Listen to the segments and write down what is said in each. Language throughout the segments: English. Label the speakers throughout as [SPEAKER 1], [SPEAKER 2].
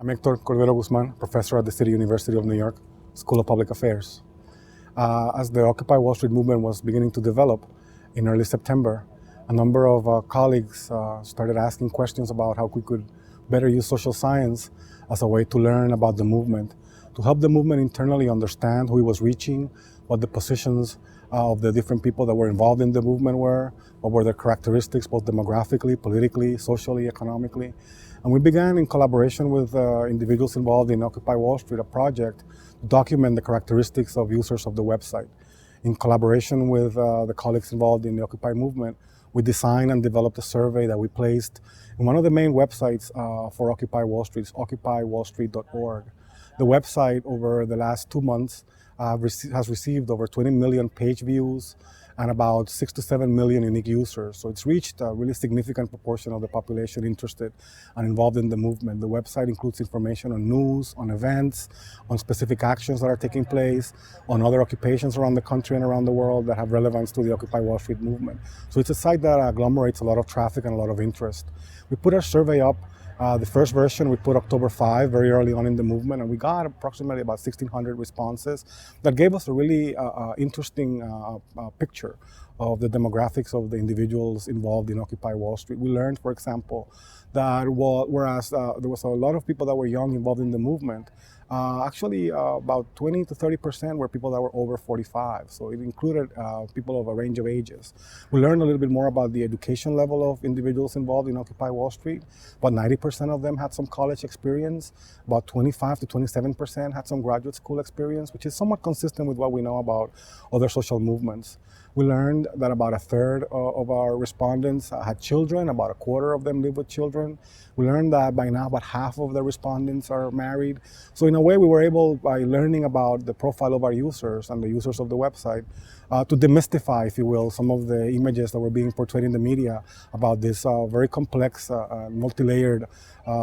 [SPEAKER 1] I'm Héctor Cordero-Guzmán, professor at the City University of New York, School of Public Affairs. As the Occupy Wall Street movement was beginning to develop in early September, a number of colleagues started asking questions about how we could better use social science as a way to learn about the movement, to help the movement internally understand who it was reaching, what the positions of the different people that were involved in the movement were, what were their characteristics, both demographically, politically, socially, economically. And we began in collaboration with individuals involved in Occupy Wall Street, a project to document the characteristics of users of the website. In collaboration with the colleagues involved in the Occupy movement, we designed and developed a survey that we placed in one of the main websites for Occupy Wall Street, it's occupywallstreet.org. The website over the last 2 months has received over 20 million page views and about 6 to 7 million unique users. So it's reached a really significant proportion of the population interested and involved in the movement. The website includes information on news, on events, on specific actions that are taking place, on other occupations around the country and around the world that have relevance to the Occupy Wall Street movement. So it's a site that agglomerates a lot of traffic and a lot of interest. We put our survey up. The first version we put October 5, very early on in the movement, and we got approximately about 1,600 responses that gave us a really interesting picture of the demographics of the individuals involved in Occupy Wall Street. We learned, for example, that whereas there was a lot of people that were young involved in the movement, actually about 20 to 30% were people that were over 45. So it included people of a range of ages. We learned a little bit more about the education level of individuals involved in Occupy Wall Street. About 90% of them had some college experience. About 25 to 27% had some graduate school experience, which is somewhat consistent with what we know about other social movements. We learned that about a third of our respondents had children, about a quarter of them live with children. We learned that by now about half of the respondents are married. So in a way we were able, by learning about the profile of our users and the users of the website, to demystify, if you will, some of the images that were being portrayed in the media about this very complex, multi-layered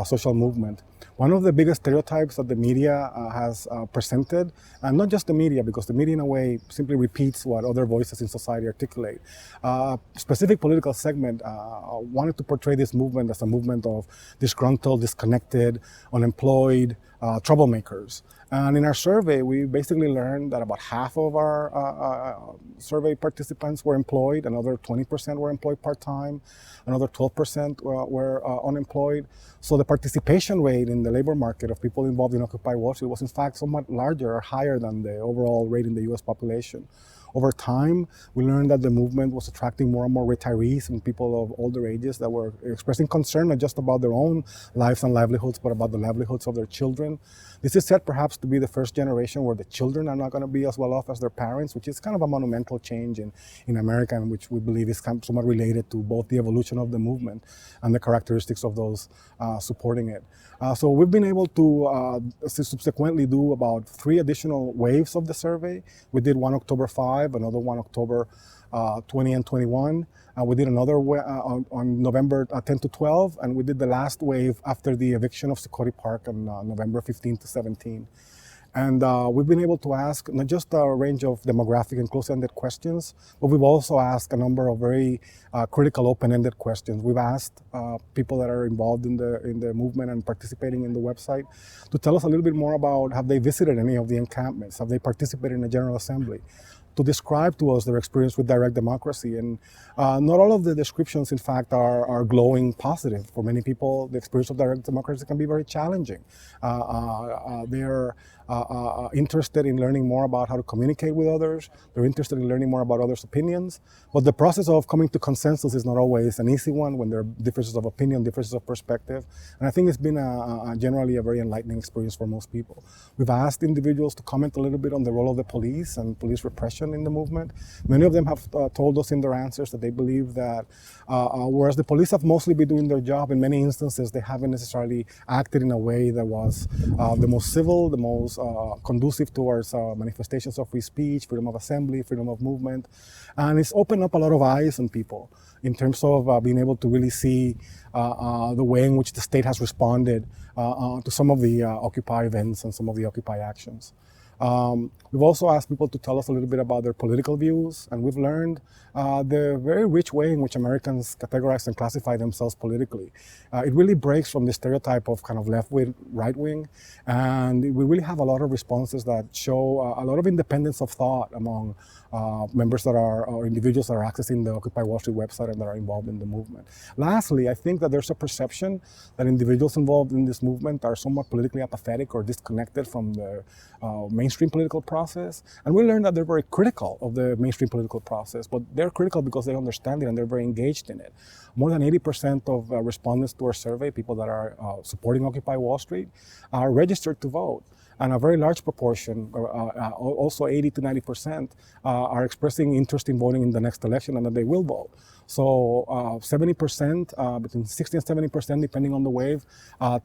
[SPEAKER 1] social movement. One of the biggest stereotypes that the media has presented, and not just the media, because the media in a way simply repeats what other voices in society articulate. A specific political segment wanted to portray this movement as a movement of disgruntled, disconnected, unemployed troublemakers. And in our survey, we basically learned that about half of our survey participants were employed, another 20% were employed part-time, another 12% were unemployed. So the participation rate in the labor market of people involved in Occupy Wall Street was in fact somewhat larger or higher than the overall rate in the US population. Over time, we learned that the movement was attracting more and more retirees and people of older ages that were expressing concern not just about their own lives and livelihoods, but about the livelihoods of their children. This is said perhaps to be the first generation where the children are not going to be as well off as their parents, which is kind of a monumental change in America, and which we believe is kind of somewhat related to both the evolution of the movement and the characteristics of those supporting it. So we've been able to subsequently do about 3 additional waves of the survey. We did one October 5, another one October 20 and 21. We did another on November 10 to 12, and we did the last wave after the eviction of Security Park on November 15 to 17. And we've been able to ask not just a range of demographic and close-ended questions, but we've also asked a number of very critical open-ended questions. We've asked people that are involved in the movement and participating in the website to tell us a little bit more about, have they visited any of the encampments? Have they participated in a General Assembly? To describe to us their experience with direct democracy. And not all of the descriptions, in fact, are glowing positive. For many people, the experience of direct democracy can be very challenging. They're interested in learning more about how to communicate with others. They're interested in learning more about others' opinions. But the process of coming to consensus is not always an easy one when there are differences of opinion, differences of perspective. And I think it's been generally a very enlightening experience for most people. We've asked individuals to comment a little bit on the role of the police and police repression in the movement. Many of them have told us in their answers that they believe that whereas the police have mostly been doing their job, in many instances they haven't necessarily acted in a way that was the most civil, the most conducive towards manifestations of free speech, freedom of assembly, freedom of movement. And it's opened up a lot of eyes on people in terms of being able to really see the way in which the state has responded to some of the Occupy events and some of the Occupy actions. We've also asked people to tell us a little bit about their political views, and we've learned the very rich way in which Americans categorize and classify themselves politically. It really breaks from the stereotype of kind of left-wing, right-wing, and we really have a lot of responses that show a lot of independence of thought among members that are, or individuals that are accessing the Occupy Wall Street website and that are involved in the movement. Lastly, I think that there's a perception that individuals involved in this movement are somewhat politically apathetic or disconnected from the mainstream political process. And we learned that they're very critical of the mainstream political process, but they're critical because they understand it and they're very engaged in it. More than 80% of respondents to our survey, people that are supporting Occupy Wall Street, are registered to vote. And a very large proportion, also 80 to 90%, are expressing interest in voting in the next election and that they will vote. So 70%, between 60 and 70%, depending on the wave,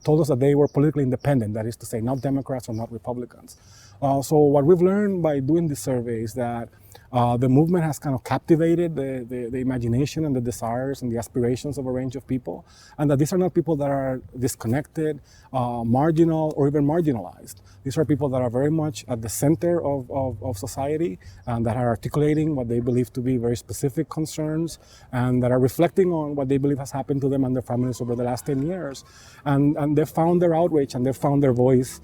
[SPEAKER 1] told us that they were politically independent, that is to say, not Democrats or not Republicans. So what we've learned by doing this survey is that the movement has kind of captivated the imagination and the desires and the aspirations of a range of people, and that these are not people that are disconnected, marginal, or even marginalized. These are people that are very much at the center of society and that are articulating what they believe to be very specific concerns and that are reflecting on what they believe has happened to them and their families over the last 10 years. And they've found their outrage and they've found their voice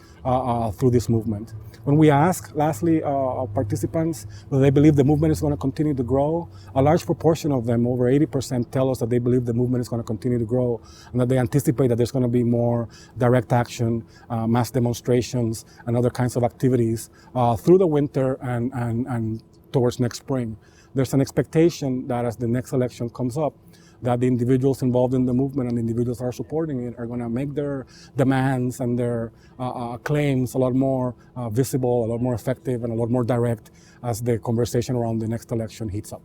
[SPEAKER 1] through this movement. When we ask, lastly, participants whether they believe the movement is going to continue to grow, a large proportion of them, over 80%, tell us that they believe the movement is going to continue to grow and that they anticipate that there's going to be more direct action, mass demonstrations, and other kinds of activities through the winter and towards next spring. There's an expectation that as the next election comes up, that the individuals involved in the movement and the individuals that are supporting it are going to make their demands and their claims a lot more visible, a lot more effective, and a lot more direct as the conversation around the next election heats up.